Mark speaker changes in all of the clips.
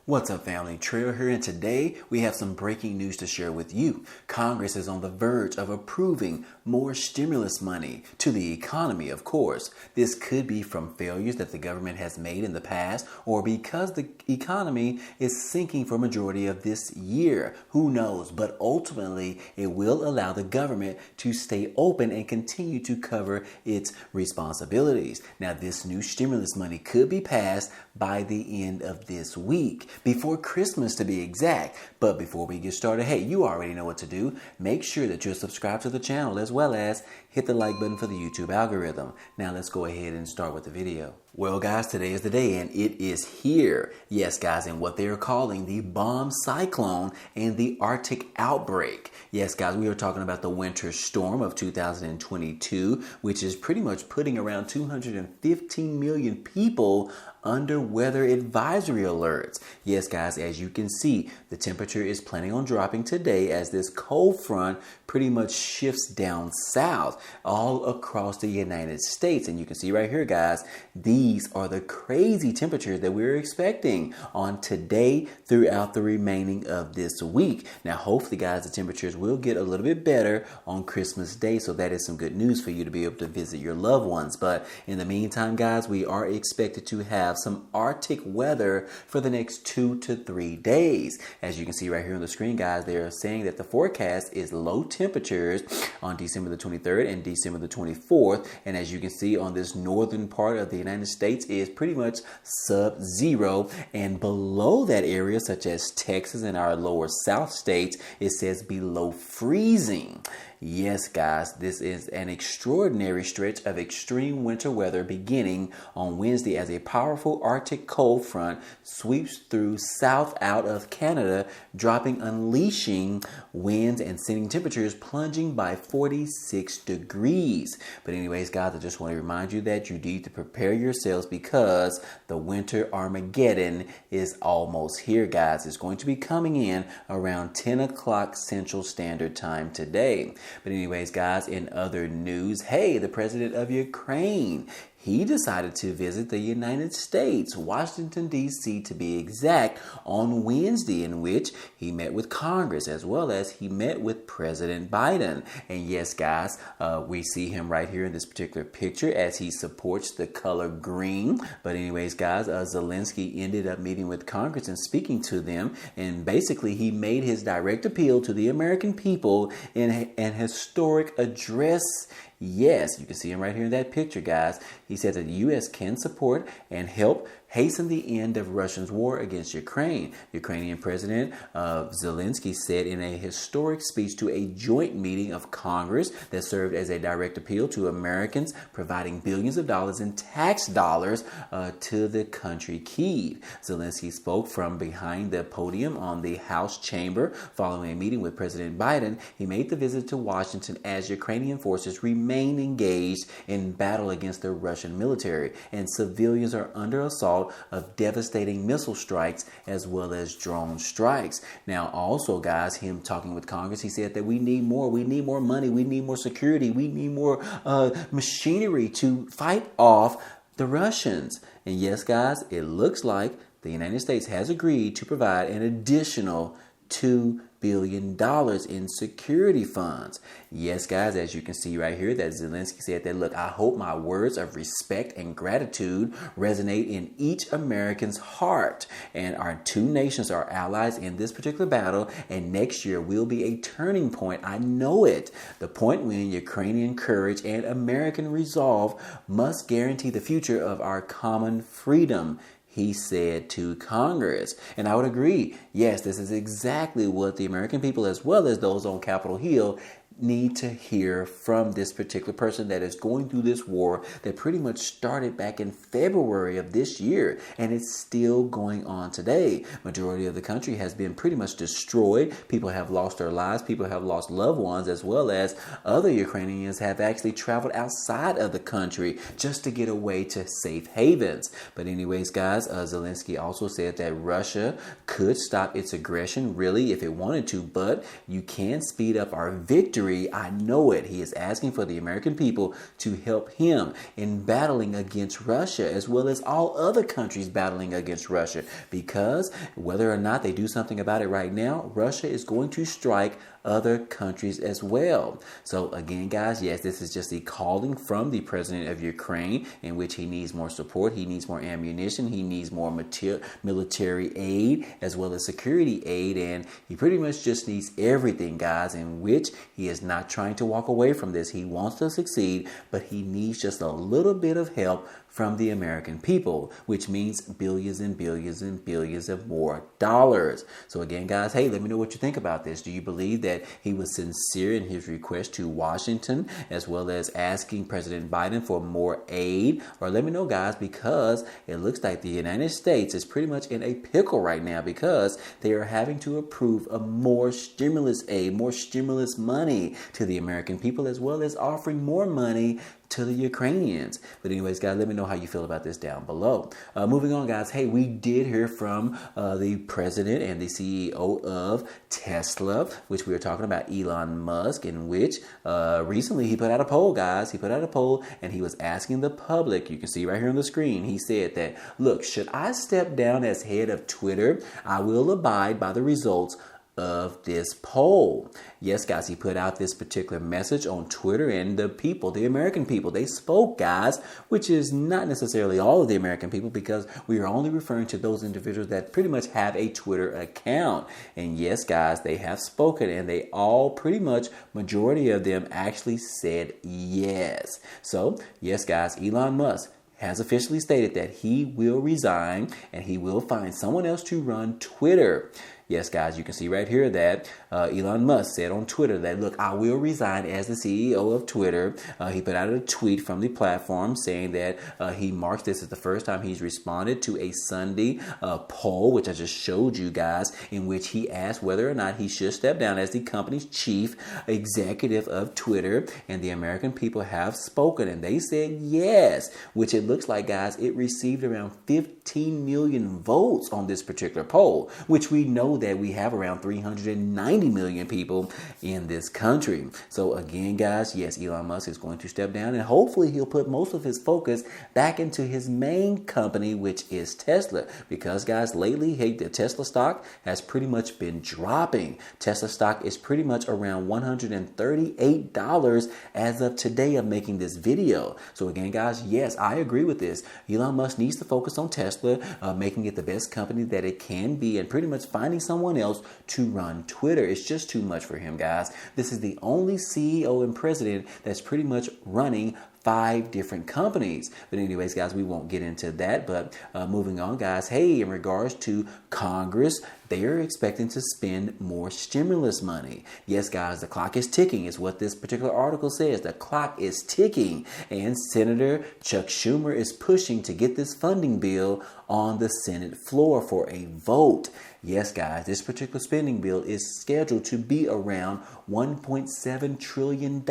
Speaker 1: What's up, family? Trail here, and today we have some breaking news to share with you. Congress is on the verge of approving more stimulus money to the economy, of course. This could be from failures that the government has made in the past or because the economy is sinking for a majority of this year. Who knows? But ultimately, it will allow the government to stay open and continue to cover its responsibilities. Now, this new stimulus money could be passed by the end of this week, before Christmas to be exact. But before we get started, hey, you already know what to do. Make sure that you're subscribed to the channel as well as hit the like button for the YouTube algorithm. Now let's go ahead and start with the video. Well, guys, today is the day and it is here. Yes, guys, and what they are calling the bomb cyclone and the Arctic outbreak. Yes, guys, we are talking about the winter storm of 2022, which is pretty much putting around 215 million people under weather advisory alerts. Yes, guys, as you can see, the temperature is planning on dropping today as this cold front pretty much shifts down south all across the United States. And you can see right here, guys, these are the crazy temperatures that we're expecting on today throughout the remaining of this week. Now, hopefully, guys, the temperatures will get a little bit better on Christmas Day. So that is some good news for you to be able to visit your loved ones. But in the meantime, guys, we are expected to have some Arctic weather for the next 2 to 3 days. As you can see right here on the screen, guys, they are saying that the forecast is low temperatures on December the 23rd and December the 24th. And as you can see on this northern part of the United States is pretty much sub-zero. And below that area, such as Texas and our lower south states, it says below freezing. Yes, guys, this is an extraordinary stretch of extreme winter weather beginning on Wednesday as a powerful Arctic cold front sweeps through south out of Canada, unleashing winds and sending temperatures plunging by 46 degrees. But anyways, guys, I just want to remind you that you need to prepare yourselves because the winter Armageddon is almost here, guys. It's going to be coming in around 10 o'clock Central Standard Time today. But anyways, guys, in other news, hey, the president of Ukraine, he decided to visit the United States, Washington, D.C. to be exact, on Wednesday, in which he met with Congress as well as he met with President Biden. And yes, guys, we see him right here in this particular picture as he supports the color green. But anyways, guys, Zelenskyy ended up meeting with Congress and speaking to them. And basically, he made his direct appeal to the American people in an historic address. Yes, you can see him right here in that picture, guys. He said that the U.S. can support and help hasten the end of Russia's war against Ukraine. Ukrainian President Zelenskyy said in a historic speech to a joint meeting of Congress that served as a direct appeal to Americans, providing billions of dollars in tax dollars to the country Kyiv. Zelenskyy spoke from behind the podium on the House chamber following a meeting with President Biden. He made the visit to Washington as Ukrainian forces remain engaged in battle against the Russian military, and civilians are under assault of devastating missile strikes as well as drone strikes. Now, also, guys, him talking with Congress, he said that we need more money, we need more security, we need more machinery to fight off the Russians. And yes, guys, it looks like the United States has agreed to provide an additional $2 billion in security funds. Yes, guys, as you can see right here, that Zelenskyy said that, look, I hope my words of respect and gratitude resonate in each American's heart. And our two nations are allies in this particular battle, and next year will be a turning point. I know it. The point when Ukrainian courage and American resolve must guarantee the future of our common freedom, he said to Congress. And I would agree. Yes, this is exactly what the American people, as well as those on Capitol Hill, need to hear from this particular person that is going through this war that pretty much started back in February of this year, and it's still going on today. Majority of the country has been pretty much destroyed. People have lost their lives. People have lost loved ones, as well as other Ukrainians have actually traveled outside of the country just to get away to safe havens. But anyways, guys, Zelenskyy also said that Russia could stop its aggression really if it wanted to, but you can speed up our victory victory. I know it. He is asking for the American people to help him in battling against Russia, as well as all other countries battling against Russia, because whether or not they do something about it right now, Russia is going to strike other countries as well. So again, guys, yes, this is just a calling from the president of Ukraine, in which he needs more support, he needs more ammunition, he needs more military aid, as well as security aid, and he pretty much just needs everything, guys, in which he is not trying to walk away from this. He wants to succeed, but he needs just a little bit of help from the American people, which means billions and billions and billions of more dollars. So again, guys, hey, let me know what you think about this. Do you believe that he was sincere in his request to Washington, as well as asking President Biden for more aid? Or let me know, guys, because it looks like the United States is pretty much in a pickle right now, because they are having to approve of more stimulus aid, more stimulus money to the American people, as well as offering more money to the Ukrainians. But anyways, guys, let me know how you feel about this down below. Moving on, guys. Hey, we did hear from the president and the CEO of Tesla, which we were talking about, Elon Musk, in which recently he put out a poll, guys. He put out a poll and he was asking the public, you can see right here on the screen, he said that, look, should I step down as head of Twitter? I will abide by the results of this poll. Yes, guys, he put out this particular message on Twitter, and the people, the American people, they spoke, guys, which is not necessarily all of the American people, because we are only referring to those individuals that pretty much have a Twitter account. And yes, guys, they have spoken, and they all pretty much, majority of them actually said yes. So yes, guys, Elon Musk has officially stated that he will resign and he will find someone else to run Twitter. Yes, guys, you can see right here that Elon Musk said on Twitter that, look, I will resign as the CEO of Twitter. He put out a tweet from the platform saying that he marks this as the first time he's responded to a Sunday poll, which I just showed you guys, in which he asked whether or not he should step down as the company's chief executive of Twitter. And the American people have spoken, and they said yes, which it looks like, guys, it received around 15 million votes on this particular poll, which we know that we have around 390 million people in this country. So again, guys, yes, Elon Musk is going to step down, and hopefully he'll put most of his focus back into his main company, which is Tesla. Because, guys, lately, hey, the Tesla stock has pretty much been dropping. Tesla stock is pretty much around $138 as of today of making this video. So again, guys, yes, I agree with this. Elon Musk needs to focus on Tesla, making it the best company that it can be, and pretty much finding someone else to run Twitter. It's just too much for him, guys. This is the only CEO and president that's pretty much running 5 different companies. But anyways, guys, we won't get into that. But moving on, guys, hey, in regards to Congress, they are expecting to spend more stimulus money. Yes, guys, the clock is ticking is what this particular article says. The clock is ticking. And Senator Chuck Schumer is pushing to get this funding bill on the Senate floor for a vote. Yes, guys, this particular spending bill is scheduled to be around $1.7 trillion.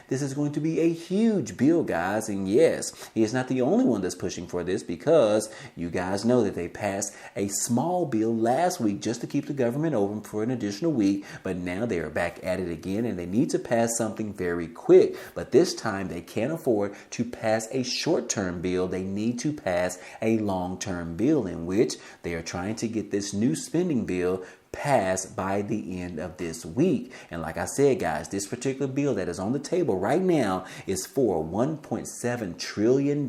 Speaker 1: This is going to be a huge bill, guys. And yes, he is not the only one that's pushing for this, because you guys know that they passed a small bill last week just to keep the government open for an additional week. But now they are back at it again, and they need to pass something very quick. But this time they can't afford to pass a short-term bill. They need to pass a long-term bill, in which they are trying to get this new spending bill passed by the end of this week. And like I said, guys, this particular bill that is on the table right now is for $1.7 trillion.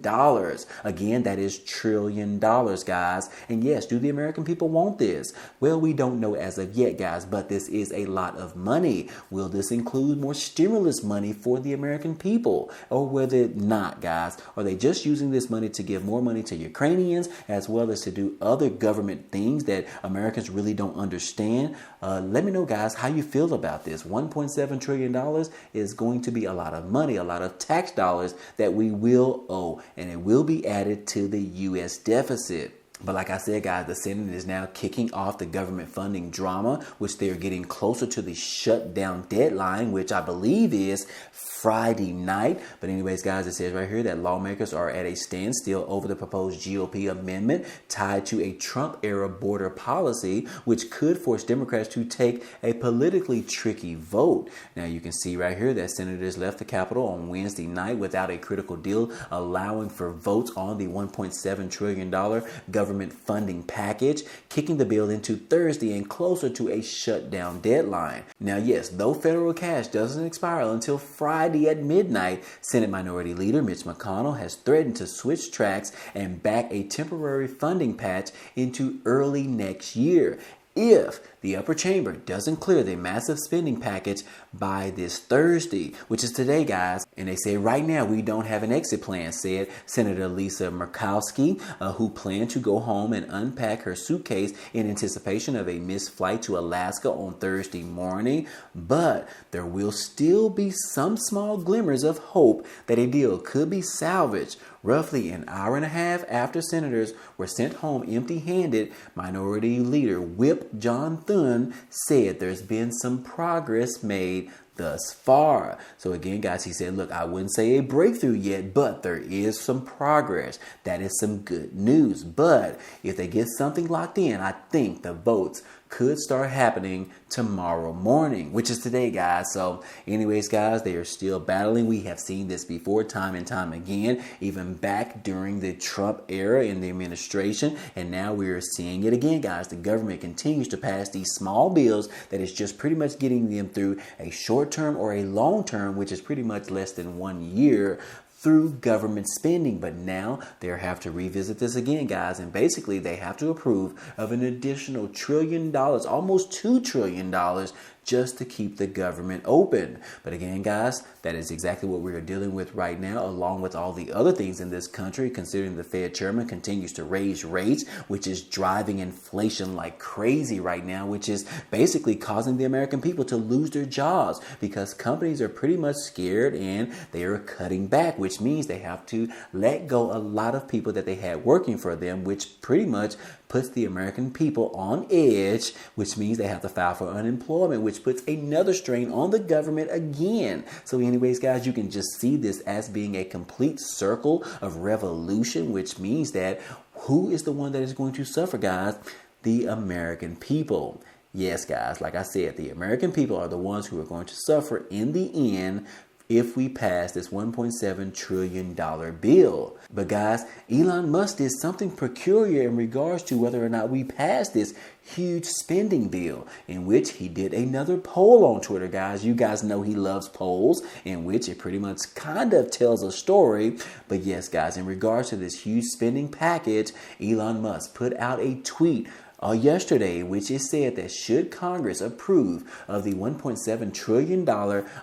Speaker 1: Again, that is $1 trillion, guys. And yes, do the American people want this? Well, we don't know as of yet, guys, but this is a lot of money. Will this include more stimulus money for the American people, or will it not, guys? Are they just using this money to give more money to Ukrainians, as well as to do other government things that Americans really don't understand? Let me know, guys, how you feel about this. $1.7 trillion is going to be a lot of money, a lot of tax dollars that we will owe, and it will be added to the U.S. deficit. But like I said, guys, the Senate is now kicking off the government funding drama, which they're getting closer to the shutdown deadline, which I believe is Friday night. But anyways, guys, it says right here that lawmakers are at a standstill over the proposed GOP amendment tied to a Trump-era border policy, which could force Democrats to take a politically tricky vote. Now, you can see right here that senators left the Capitol on Wednesday night without a critical deal, allowing for votes on the $1.7 trillion government funding package, kicking the bill into Thursday and closer to a shutdown deadline. Now, yes, though federal cash doesn't expire until Friday at midnight, Senate Minority Leader Mitch McConnell has threatened to switch tracks and back a temporary funding patch into early next year if the upper chamber doesn't clear the massive spending package by this Thursday, which is today, guys. And they say right now we don't have an exit plan, said Senator Lisa Murkowski, who planned to go home and unpack her suitcase in anticipation of a missed flight to Alaska on Thursday morning. But there will still be some small glimmers of hope that a deal could be salvaged. Roughly an hour and a half after senators were sent home empty-handed, Minority Leader Whip John Thune said there's been some progress made thus far. So again, guys, he said, look, I wouldn't say a breakthrough yet, but there is some progress. That is some good news. But if they get something locked in, I think the votes could start happening tomorrow morning, which is today, guys. So anyways, guys, they are still battling. We have seen this before time and time again, even back during the Trump era in the administration. And now we are seeing it again, guys. The government continues to pass these small bills that is just pretty much getting them through a short term or a long term, which is pretty much less than 1 year, through government spending. But now they have to revisit this again, guys. And basically they have to approve of an additional $1 trillion, almost $2 trillion, just to keep the government open. But again, guys, that is exactly what we are dealing with right now, along with all the other things in this country, considering the Fed chairman continues to raise rates, which is driving inflation like crazy right now, which is basically causing the American people to lose their jobs because companies are pretty much scared and they are cutting back, which means they have to let go a lot of people that they had working for them, which pretty much puts the American people on edge, which means they have to file for unemployment, which puts another strain on the government again. So anyways, guys, you can just see this as being a complete circle of revolution, which means that who is the one that is going to suffer, guys? The American people. Yes, guys, like I said, the American people are the ones who are going to suffer in the end if we pass this $1.7 trillion bill. But guys, Elon Musk did something peculiar in regards to whether or not we pass this huge spending bill, in which he did another poll on Twitter, guys. You guys know he loves polls, in which it pretty much kind of tells a story. But yes, guys, in regards to this huge spending package, Elon Musk put out a tweet yesterday, which is said that should Congress approve of the $1.7 trillion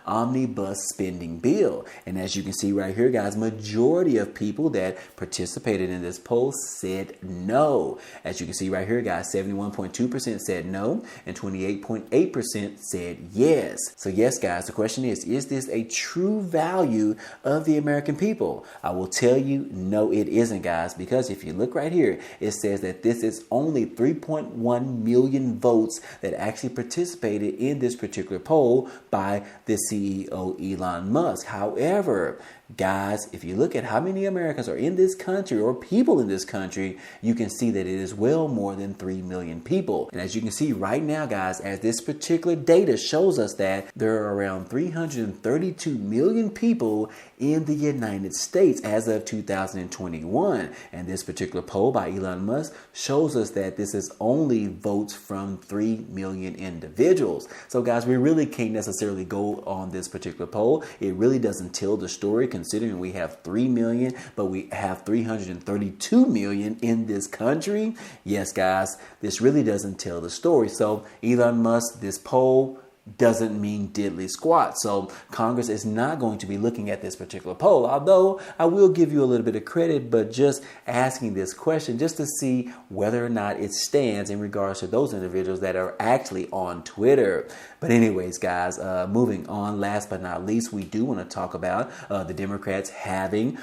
Speaker 1: omnibus spending bill. And as you can see right here, guys, majority of people that participated in this poll said no. As you can see right here, guys, 71.2% said no and 28.8% said yes. So yes, guys, the question is this a true value of the American people? I will tell you, no, it isn't, guys, because if you look right here, it says that this is only 3.1 million votes that actually participated in this particular poll by the CEO Elon Musk. However, guys, if you look at how many Americans are in this country or people in this country, you can see that it is well more than 3 million people. And as you can see right now, guys, as this particular data shows us that there are around 332 million people in the United States as of 2021. And this particular poll by Elon Musk shows us that this is only votes from 3 million individuals. So guys, we really can't necessarily go on this particular poll. It really doesn't tell the story, considering we have 3 million, but we have 332 million in this country. Yes, guys, this really doesn't tell the story. So Elon Musk, this poll, doesn't mean diddly squat. So Congress is not going to be looking at this particular poll, although I will give you a little bit of credit, but just asking this question just to see whether or not it stands in regards to those individuals that are actually on Twitter. But anyways, guys, moving on, last but not least, we do want to talk about the Democrats having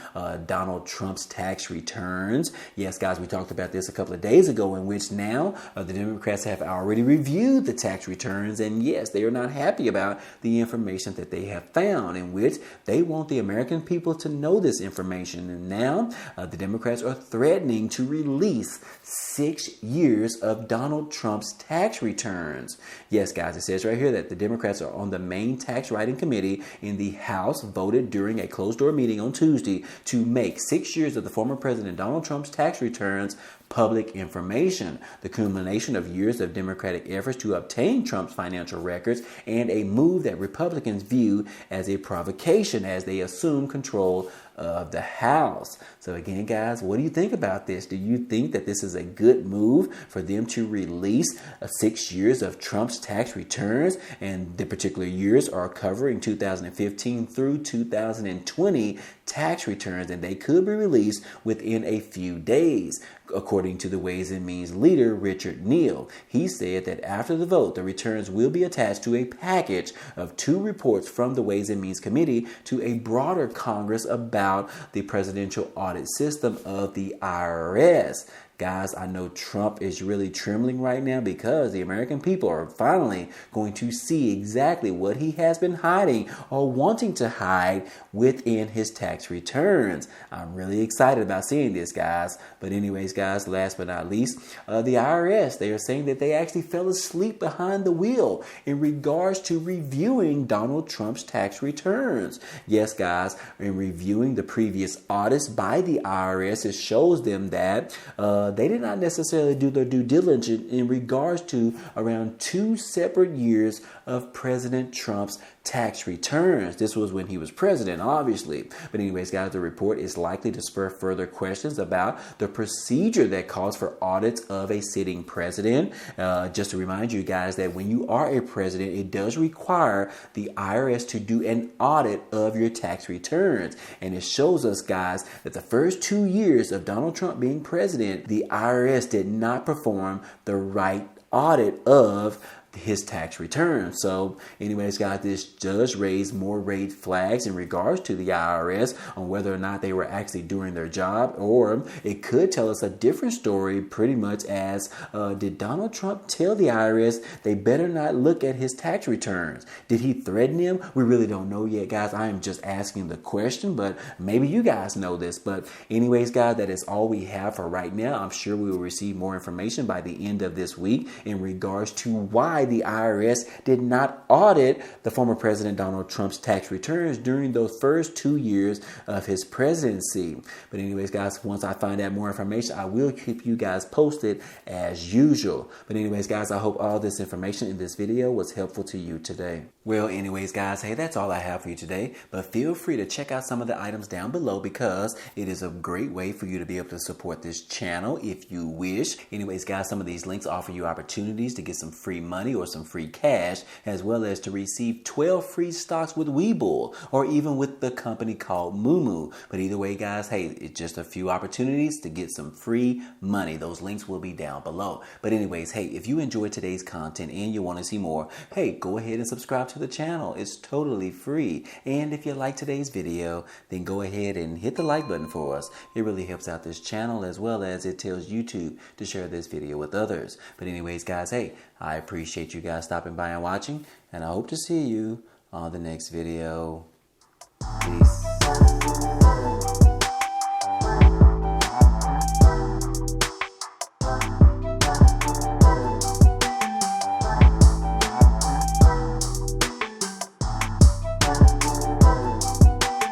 Speaker 1: Donald Trump's tax returns. Yes, guys, we talked about this a couple of days ago, in which now the Democrats have already reviewed the tax returns, and yes, they are not happy about the information that they have found, in which they want the American people to know this information. And now the Democrats are threatening to release 6 years of Donald Trump's tax returns. Yes, guys, it says right here that the Democrats are on the main tax writing committee in the House voted during a closed-door meeting on Tuesday to make 6 years of the former President Donald Trump's tax returns public information. The culmination of years of Democratic efforts to obtain Trump's financial records, and a move that Republicans view as a provocation as they assume control of the House. So again, guys, what do you think about this? Do you think that this is a good move for them to release 6 years of Trump's tax returns? And the particular years are covering 2015 through 2020 tax returns, and they could be released within a few days. According to the Ways and Means leader, Richard Neal, he said that after the vote, the returns will be attached to a package of 2 reports from the Ways and Means Committee to a broader Congress about the presidential audit system of the IRS. Guys, I know Trump is really trembling right now because the American people are finally going to see exactly what he has been hiding or wanting to hide within his tax returns. I'm really excited about seeing this, guys. But anyways, guys, last but not least, the IRS, they are saying that they actually fell asleep behind the wheel in regards to reviewing Donald Trump's tax returns. Yes, guys, in reviewing the previous audits by the IRS, it shows them that they did not necessarily do their due diligence in regards to around 2 separate years of President Trump's tax returns. This was when he was president, obviously. But anyways, guys, the report is likely to spur further questions about the procedure that calls for audits of a sitting president. Just to remind you guys that when you are a president, it does require the IRS to do an audit of your tax returns. And it shows us, guys, that the first 2 years of Donald Trump being president, the IRS did not perform the right audit of his tax return. So anyways, guys, this does raise more red flags in regards to the IRS on whether or not they were actually doing their job, or it could tell us a different story, pretty much as did Donald Trump tell the IRS they better not look at his tax returns? Did he threaten him? We really don't know yet, guys. I am just asking the question, but maybe you guys know this. But anyways, guys, that is all we have for right now. I'm sure we will receive more information by the end of this week in regards to why the IRS did not audit the former President Donald Trump's tax returns during those first 2 years of his presidency. But anyways, guys, once I find out more information, I will keep you guys posted as usual. But anyways, guys, I hope all this information in this video was helpful to you today. Well, anyways, guys, hey, that's all I have for you today. But feel free to check out some of the items down below because it is a great way for you to be able to support this channel if you wish. Anyways, guys, some of these links offer you opportunities to get some free money or some free cash, as well as to receive 12 free stocks with Webull or even with the company called Moomoo. But either way, guys, hey, it's just a few opportunities to get some free money. Those links will be down below. But anyways, hey, if you enjoyed today's content and you want to see more, hey, go ahead and subscribe to the channel. It's totally free. And if you like today's video, then go ahead and hit the like button for us. It really helps out this channel, as well as it tells YouTube to share this video with others. But anyways, guys, hey, I appreciate you guys stopping by and watching, and I hope to see you on the next video. Peace.